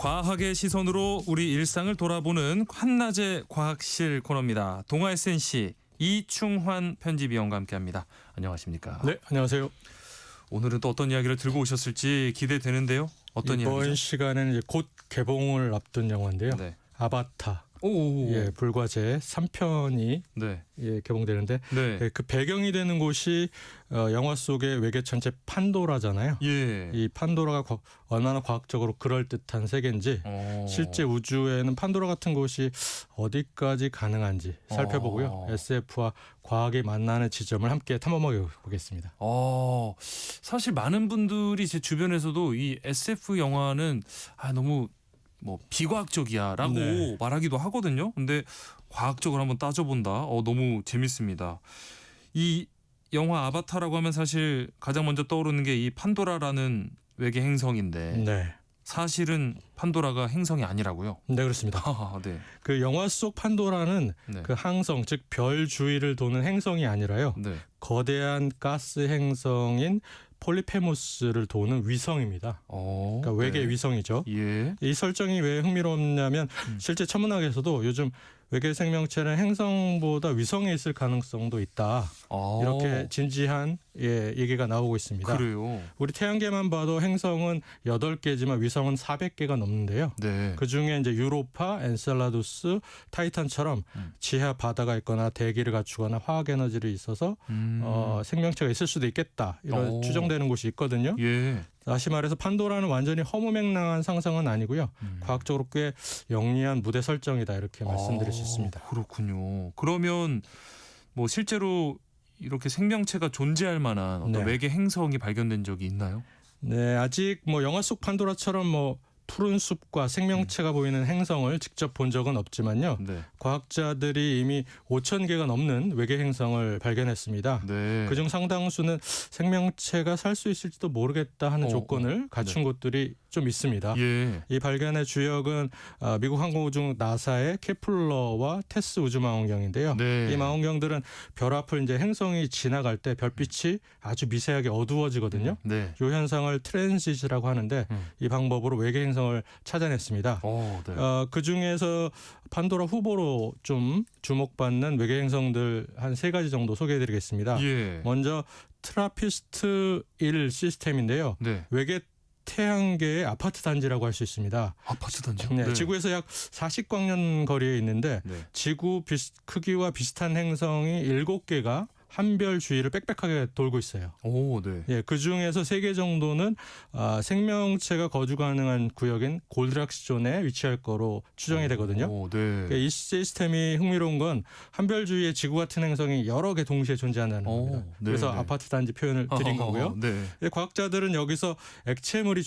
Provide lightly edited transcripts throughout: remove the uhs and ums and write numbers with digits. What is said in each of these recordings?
과학의 시선으로 우리 일상을 돌아보는 한낮의 과학실 코너입니다. 동아 SNC 이충환 편집위원과 함께합니다. 안녕하십니까? 네, 안녕하세요. 오늘은 또 어떤 이야기를 들고 오셨을지 기대되는데요. 어떤 이번 이야기죠? 시간에는 이제 곧 개봉을 앞둔 영화인데요. 네. 아바타. 오. 예, 불과제 3편이 네. 개봉되는데 네. 예, 그 배경이 되는 곳이 영화 속의 외계 천체 판도라잖아요. 예. 이 판도라가 얼마나 과학적으로 그럴듯한 세계인지 실제 우주에는 판도라 같은 곳이 어디까지 가능한지 살펴보고요. SF와 과학이 만나는 지점을 함께 탐험해 보겠습니다. 사실 많은 분들이 제 주변에서도 이 SF 영화는 너무 비과학적이야라고 네. 말하기도 하거든요. 근데 과학적으로 한번 따져본다. 너무 재밌습니다. 이 영화 아바타라고 하면 사실 가장 먼저 떠오르는 게 이 판도라라는 외계 행성인데 네. 사실은 판도라가 행성이 아니라고요? 네, 그렇습니다. 네. 그 영화 속 판도라는 네. 그 항성, 즉 별 주위를 도는 행성이 아니라요. 네. 거대한 가스 행성인 폴리페무스를 도는 위성입니다. 그러니까 외계 네. 위성이죠. 예. 이 설정이 왜 흥미롭냐면 실제 천문학에서도 요즘 외계 생명체는 행성보다 위성에 있을 가능성도 있다. 이렇게 진지한 얘기가 나오고 있습니다. 그래요. 우리 태양계만 봐도 행성은 8개지만 위성은 400개가 넘는데요. 네. 그중에 이제 유로파, 엔셀라두스, 타이탄처럼 지하 바다가 있거나 대기를 갖추거나 화학 에너지를 있어서 생명체가 있을 수도 있겠다. 이런 추정되는 곳이 있거든요. 예. 다시 말해서 판도라는 완전히 허무맹랑한 상상은 아니고요. 과학적으로 꽤 영리한 무대 설정이다 이렇게 말씀드릴 수 있습니다. 그렇군요. 그러면 실제로 이렇게 생명체가 존재할 만한 어떤 외계 행성이 발견된 적이 있나요? 네, 아직 영화 속 판도라처럼 푸른 숲과 생명체가 보이는 행성을 직접 본 적은 없지만요. 네. 과학자들이 이미 5,000개가 넘는 외계 행성을 발견했습니다. 네. 그중 상당수는 생명체가 살 수 있을지도 모르겠다 하는 조건을 갖춘 곳들이 좀 있습니다. 예. 이 발견의 주역은 미국 항공우주 나사의 케플러와 테스 우주망원경인데요. 네. 이 망원경들은 별 앞을 이제 행성이 지나갈 때 별빛이 아주 미세하게 어두워지거든요. 네. 이 현상을 트랜시트라고 하는데 이 방법으로 외계 행성을 찾아냈습니다. 네. 그 중에서 판도라 후보로 좀 주목받는 외계 행성들 한 3가지 정도 소개해드리겠습니다. 예. 먼저 트라피스트 1 시스템인데요. 네. 외계 태양계의 아파트 단지라고 할 수 있습니다. 아파트 단지요? 네, 지구에서 약 40광년 거리에 있는데 지구 크기와 비슷한 행성이 7개가 한 별 주위를 빽빽하게 돌고 있어요. 네. 예, 그 중에서 3개 정도는 생명체가 거주 가능한 구역인 골드락스 존에 위치할 거로 추정이 되거든요. 네. 이 시스템이 흥미로운 건 한 별 주위에 지구 같은 행성이 여러 개 동시에 존재한다는 겁니다. 그래서 아파트 단지 표현을 드린 거고요. 네. 과학자들은 여기서 액체물이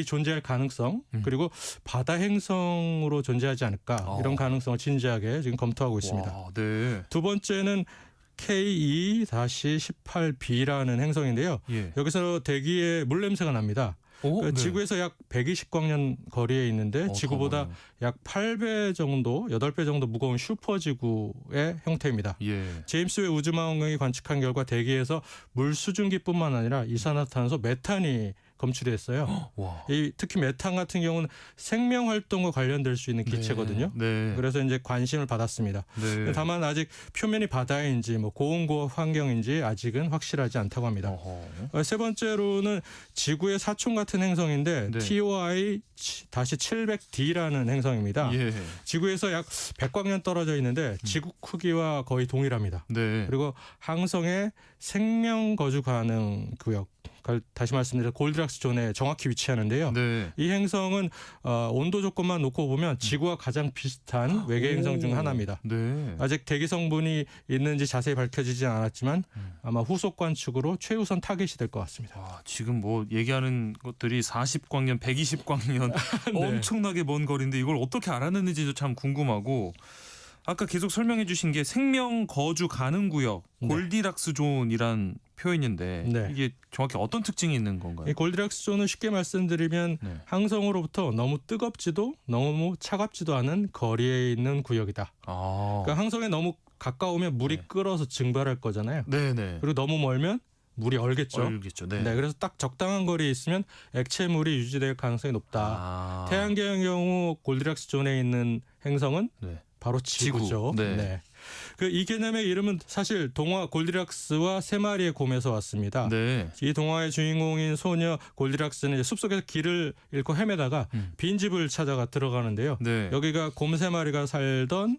존재할 가능성 그리고 바다 행성으로 존재하지 않을까 이런 가능성을 진지하게 지금 검토하고 있습니다. 네. 두 번째는 KE-18b라는 행성인데요. 예. 여기서 대기에 물 냄새가 납니다. 네. 지구에서 약 120광년 거리에 있는데 지구보다 약 8배 정도, 8배 정도 무거운 슈퍼지구의 형태입니다. 예. 제임스 웹 우주망원경이 관측한 결과 대기에서 물 수증기뿐만 아니라 이산화탄소, 메탄이 검출됐어요. 특히 메탄 같은 경우는 생명 활동과 관련될 수 있는 기체거든요. 네. 그래서 이제 관심을 받았습니다. 네. 다만 아직 표면이 바다인지 고온고압 환경인지 아직은 확실하지 않다고 합니다. 세 번째로는 지구의 사촌 같은 행성인데 TOI-700D라는 행성입니다. 예. 지구에서 약 100광년 떨어져 있는데 지구 크기와 거의 동일합니다. 네. 그리고 항성의 생명 거주 가능 구역, 다시 말씀드려 골드락스 존에 정확히 위치하는데요. 네. 이 행성은 온도 조건만 놓고 보면 지구와 가장 비슷한 외계 행성 중 하나입니다. 네. 아직 대기 성분이 있는지 자세히 밝혀지진 않았지만 아마 후속 관측으로 최우선 타겟이 될 것 같습니다. 지금 얘기하는 것들이 40광년, 120광년 네. 엄청나게 먼 거리인데 이걸 어떻게 알아냈는지도 참 궁금하고 아까 계속 설명해 주신 게 생명 거주 가능 구역, 골디락스 존이란 표현인데 이게 정확히 어떤 특징이 있는 건가요? 이 골디락스 존은 쉽게 말씀드리면 항성으로부터 너무 뜨겁지도 너무 차갑지도 않은 거리에 있는 구역이다. 그러니까 항성에 너무 가까우면 물이 끓어서 증발할 거잖아요. 네네. 그리고 너무 멀면 물이 얼겠죠. 얼겠죠. 네. 네, 그래서 딱 적당한 거리에 있으면 액체물이 유지될 가능성이 높다. 태양계의 경우 골디락스 존에 있는 행성은 네. 바로 지구죠. 지구. 네. 네. 이 개념의 이름은 사실 동화 골디락스와 세 마리의 곰에서 왔습니다. 네. 이 동화의 주인공인 소녀 골디락스는 이제 숲속에서 길을 잃고 헤매다가 빈집을 찾아가 들어가는데요. 네. 여기가 곰 세 마리가 살던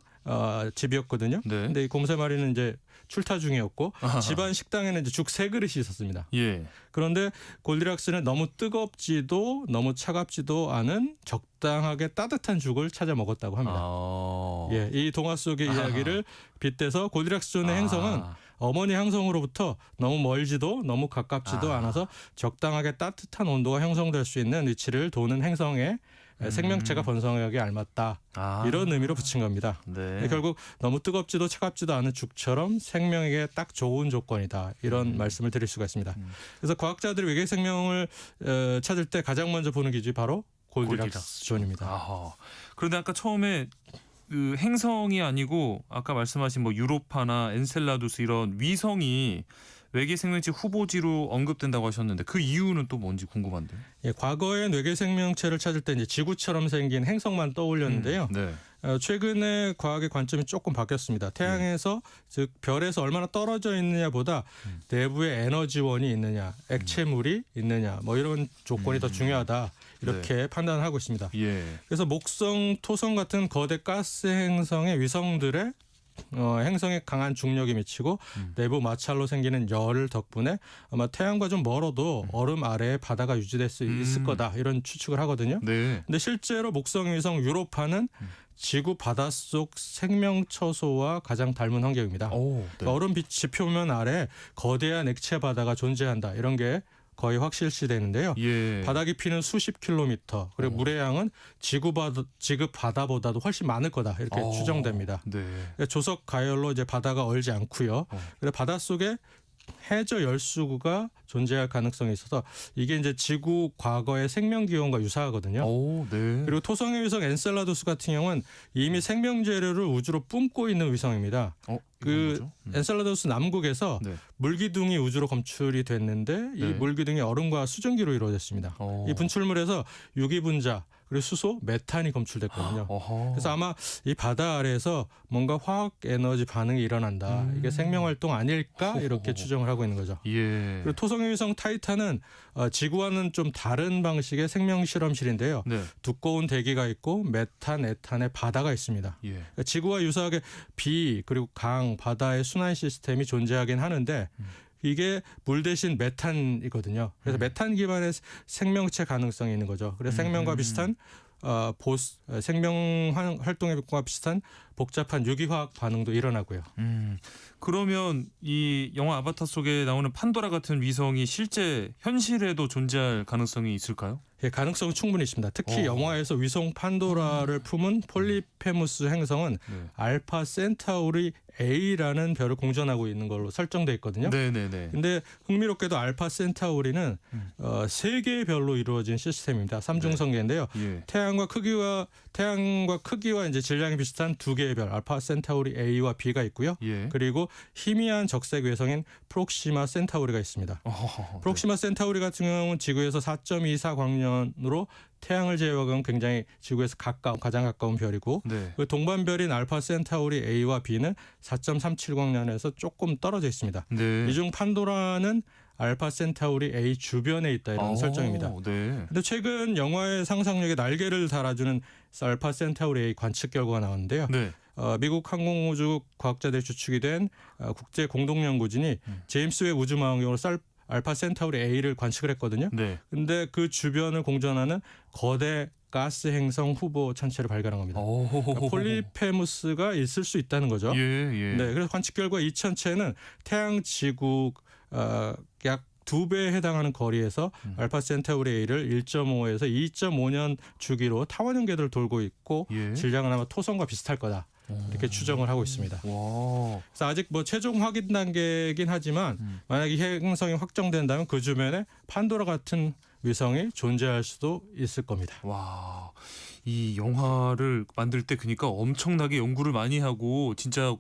집이었거든요. 네. 근데 이 곰 세 마리는 이제 출타 중이었고 집안 식당에는 이제 죽 3그릇이 있었습니다. 예. 그런데 골디락스는 너무 뜨겁지도 너무 차갑지도 않은 적당하게 따뜻한 죽을 찾아 먹었다고 합니다. 예, 이 동화 속의 이야기를 빗대서 골디락스 존의 행성은 어머니 행성으로부터 너무 멀지도 너무 가깝지도 않아서 적당하게 따뜻한 온도가 형성될 수 있는 위치를 도는 행성에 생명체가 번성하기 알맞다. 이런 의미로 붙인 겁니다. 네. 결국 너무 뜨겁지도 차갑지도 않은 죽처럼 생명에게 딱 좋은 조건이다. 이런 말씀을 드릴 수가 있습니다. 그래서 과학자들이 외계 생명을 찾을 때 가장 먼저 보는 기준이 바로 골디락스 존입니다. 그런데 아까 처음에 그 행성이 아니고 아까 말씀하신 뭐 유로파나 엔셀라두스 이런 위성이 외계 생명체 후보지로 언급된다고 하셨는데 그 이유는 또 뭔지 궁금한데요. 예, 과거엔 외계 생명체를 찾을 때 이제 지구처럼 생긴 행성만 떠올렸는데요. 네. 최근에 과학의 관점이 조금 바뀌었습니다. 태양에서 즉 별에서 얼마나 떨어져 있느냐보다 내부에 에너지원이 있느냐, 액체물이 있느냐, 뭐 이런 조건이 더 중요하다. 이렇게 판단하고 있습니다. 예. 그래서 목성, 토성 같은 거대 가스 행성의 위성들의 행성에 강한 중력이 미치고 내부 마찰로 생기는 열 덕분에 아마 태양과 좀 멀어도 얼음 아래에 바다가 유지될 수 있을 거다 이런 추측을 하거든요. 네. 근데 실제로 목성 위성 유로파는 지구 바닷속 생명처소와 가장 닮은 환경입니다. 네. 그러니까 얼음 지표면 아래 거대한 액체 바다가 존재한다 이런 게 거의 확실시되는데요. 예. 바다 깊이는 수십 킬로미터 그리고 물의 양은 지구 바다보다도 훨씬 많을 거다 이렇게 추정됩니다. 네. 조석 가열로 이제 바다가 얼지 않고요. 그래서 바닷속에 해저 열수구가 존재할 가능성이 있어서 이게 이제 지구 과거의 생명 기원과 유사하거든요. 네. 그리고 토성의 위성 엔셀라두스 같은 경우는 이미 생명 재료를 우주로 뿜고 있는 위성입니다. 엔셀라두스 남극에서 물기둥이 우주로 검출이 됐는데 이 물기둥이 얼음과 수증기로 이루어졌습니다. 이 분출물에서 유기분자 그리고 수소, 메탄이 검출됐거든요. 그래서 아마 이 바다 아래에서 뭔가 화학 에너지 반응이 일어난다. 이게 생명 활동 아닐까 이렇게 추정을 하고 있는 거죠. 예. 그리고 토성의 위성 타이탄은 지구와는 좀 다른 방식의 생명 실험실인데요. 네. 두꺼운 대기가 있고 메탄, 에탄의 바다가 있습니다. 예. 그러니까 지구와 유사하게 비 그리고 강, 바다의 순환 시스템이 존재하긴 하는데 이게 물 대신 메탄이거든요. 그래서 메탄 기반의 생명체 가능성이 있는 거죠. 그래서 생명과 비슷한 생명 활동과 비슷한 복잡한 유기화학 반응도 일어나고요. 그러면 이 영화 아바타 속에 나오는 판도라 같은 위성이 실제 현실에도 존재할 가능성이 있을까요? 예, 가능성은 충분히 있습니다. 특히 영화에서 위성 판도라를 품은 폴리페무스 행성은 알파 센타우리 A라는 별을 공전하고 있는 걸로 설정돼 있거든요. 네네네. 근데 흥미롭게도 알파 센타우리는 3개의 별로 이루어진 시스템입니다. 삼중성계인데요. 예. 태양과 크기와 이제 질량이 비슷한 2개의 별, 알파 센타우리 A와 B가 있고요. 예. 그리고 희미한 적색 외성인 프록시마 센타우리가 있습니다. 프록시마 센타우리 같은 경우는 지구에서 4.24 광년으로 태양을 제외하고는 굉장히 지구에서 가장 가까운 별이고 그 동반별인 알파 센타우리 A와 B는 4.37 광년에서 조금 떨어져 있습니다. 이 중 판도라는 알파 센타우리 A 주변에 있다 이런 설정입니다. 그런데 최근 영화의 상상력에 날개를 달아주는 알파 센타우리 A 관측 결과가 나왔는데요. 미국 항공우주 과학자들이 주축이 된 국제 공동연구진이 제임스 웹 우주망원경으로 알파 센타우리 A를 관측을 했거든요. 근데 그 주변을 공전하는 거대 가스 행성 후보 천체를 발견한 겁니다. 그러니까 폴리페무스가 있을 수 있다는 거죠. 그래서 관측 결과 이 천체는 태양 지구 약 2배에 해당하는 거리에서 알파 센타우리 A를 1.5에서 2.5년 주기로 타원형 궤도를 돌고 있고 질량은 아마 토성과 비슷할 거다. 이렇게 추정을 하고 있습니다. 그래서 아직 뭐 최종 확인 단계이긴 하지만 만약 이 행성이 확정된다면 그 주변에 판도라 같은 위성이 존재할 수도 있을 겁니다. 와, 이 영화를 만들 때 그러니까 엄청나게 연구를 많이 하고 진짜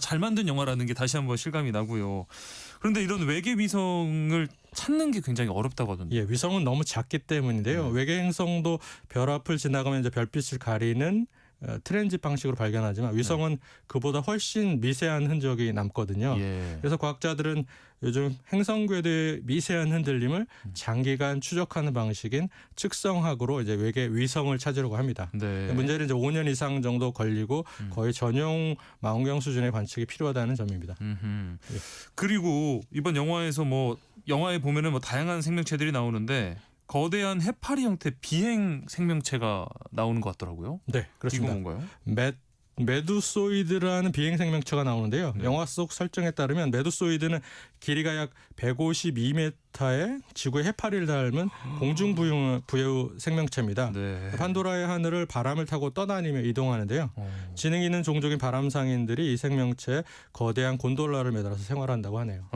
잘 만든 영화라는 게 다시 한번 실감이 나고요. 그런데 이런 외계 위성을 찾는 게 굉장히 어렵다고 하던데. 예, 위성은 너무 작기 때문인데요. 외계 행성도 별 앞을 지나가면 이제 별빛을 가리는 트랜짓 방식으로 발견하지만 위성은 그보다 훨씬 미세한 흔적이 남거든요. 예. 그래서 과학자들은 요즘 행성 궤도의 미세한 흔들림을 장기간 추적하는 방식인 측성학으로 이제 외계 위성을 찾으려고 합니다. 네. 문제는 이제 5년 이상 정도 걸리고 거의 전용 망원경 수준의 관측이 필요하다는 점입니다. 예. 그리고 이번 영화에서 영화에 보면은 다양한 생명체들이 나오는데 거대한 해파리 형태 비행 생명체가 나오는 것 같더라고요. 네, 그렇습니다. 이거 뭔가요? 메두소이드라는 비행 생명체가 나오는데요. 네. 영화 속 설정에 따르면 메두소이드는 길이가 약 152m의 지구의 해파리를 닮은 공중부유 생명체입니다. 네. 판도라의 하늘을 바람을 타고 떠다니며 이동하는데요. 지능 있는 종족인 바람상인들이 이 생명체에 거대한 곤돌라를 매달아서 생활한다고 하네요.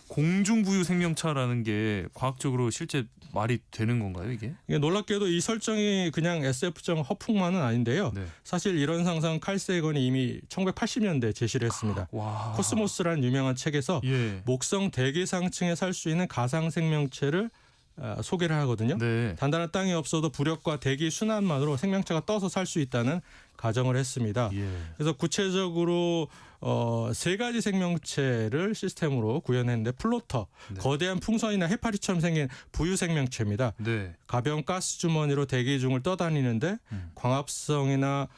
공중부유 생명체라는 게 과학적으로 실제 말이 되는 건가요, 이게? 놀랍게도 이 설정이 그냥 SF적 허풍만은 아닌데요. 네. 사실 이런 상상 칼 세건이 이미 1980년대에 제시를 했습니다. 와. 코스모스라는 유명한 책에서 예. 목성 대기상층에 살 수 있는 가상 생명체를 소개를 하거든요. 네. 단단한 땅이 없어도 부력과 대기 순환만으로 생명체가 떠서 살 수 있다는 가정을 했습니다. 예. 그래서 구체적으로 3가지 생명체를 시스템으로 구현했는데 플로터, 네. 거대한 풍선이나 해파리처럼 생긴 부유 생명체입니다. 네. 가벼운 가스 주머니로 대기 중을 떠다니는데 광합성이나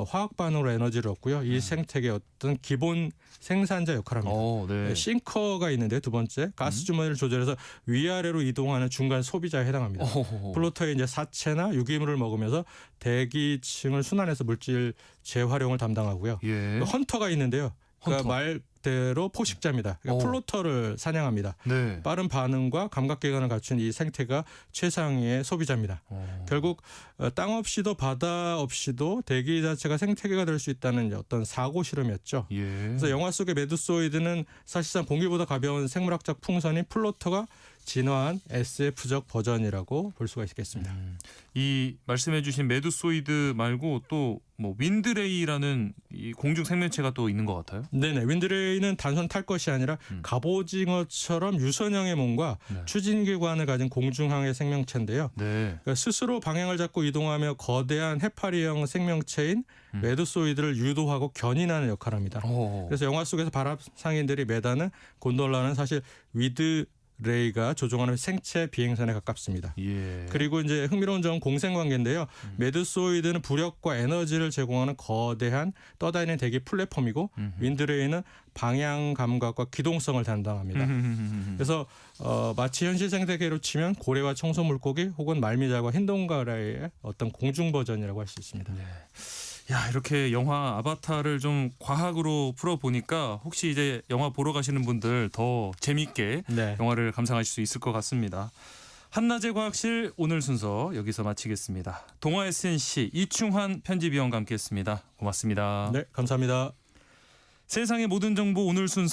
화학 반응으로 에너지를 얻고요. 이 생태계의 어떤 기본 생산자 역할을 합니다. 네. 싱커가 있는데 두 번째 가스 주머니를 조절해서 위아래로 이동하는 중간 소비자에 해당합니다. 플로터의 이제 사체나 유기물을 먹으면서 대기층을 순환해서 물질 재활용을 담당하고요. 예. 헌터가 있는데요. 그러니까 헌터. 말대로 포식자입니다. 그러니까 플로터를 사냥합니다. 네. 빠른 반응과 감각기관을 갖춘 이 생태가 최상위의 소비자입니다. 결국 땅 없이도 바다 없이도 대기 자체가 생태계가 될 수 있다는 어떤 사고 실험이었죠. 예. 그래서 영화 속의 메두소이드는 사실상 공기보다 가벼운 생물학적 풍선인 플로터가 진화한 SF적 버전이라고 볼 수가 있겠습니다. 이 말씀해주신 메두소이드 말고 또 윈드레이라는 이 공중 생명체가 또 있는 것 같아요. 네네, 윈드레이는 단순 탈 것이 아니라 갑오징어처럼 유선형의 몸과 네. 추진기관을 가진 공중항해 생명체인데요. 네. 그러니까 스스로 방향을 잡고 이동하며 거대한 해파리형 생명체인 메두소이드를 유도하고 견인하는 역할을 합니다. 그래서 영화 속에서 바람상인들이 매다는 곤돌라는 사실 위드레이가 조종하는 생체 비행선에 가깝습니다. 예. 그리고 이제 흥미로운 점은 공생관계인데요. 메두소이드는 부력과 에너지를 제공하는 거대한 떠다니는 대기 플랫폼이고 윈드레이는 방향 감각과 기동성을 담당합니다. 그래서 마치 현실 생태계로 치면 고래와 청소 물고기 혹은 말미잘과 흰동가라의 어떤 공중 버전이라고 할 수 있습니다. 네. 야, 이렇게 영화 아바타를 좀 과학으로 풀어보니까 혹시 이제 영화 보러 가시는 분들 더 재밌게 네. 영화를 감상하실 수 있을 것 같습니다. 한낮의 과학실 오늘 순서 여기서 마치겠습니다. 동아 SNC 이충환 편집위원과 함께했습니다. 고맙습니다. 네, 감사합니다. 세상의 모든 정보 오늘 순서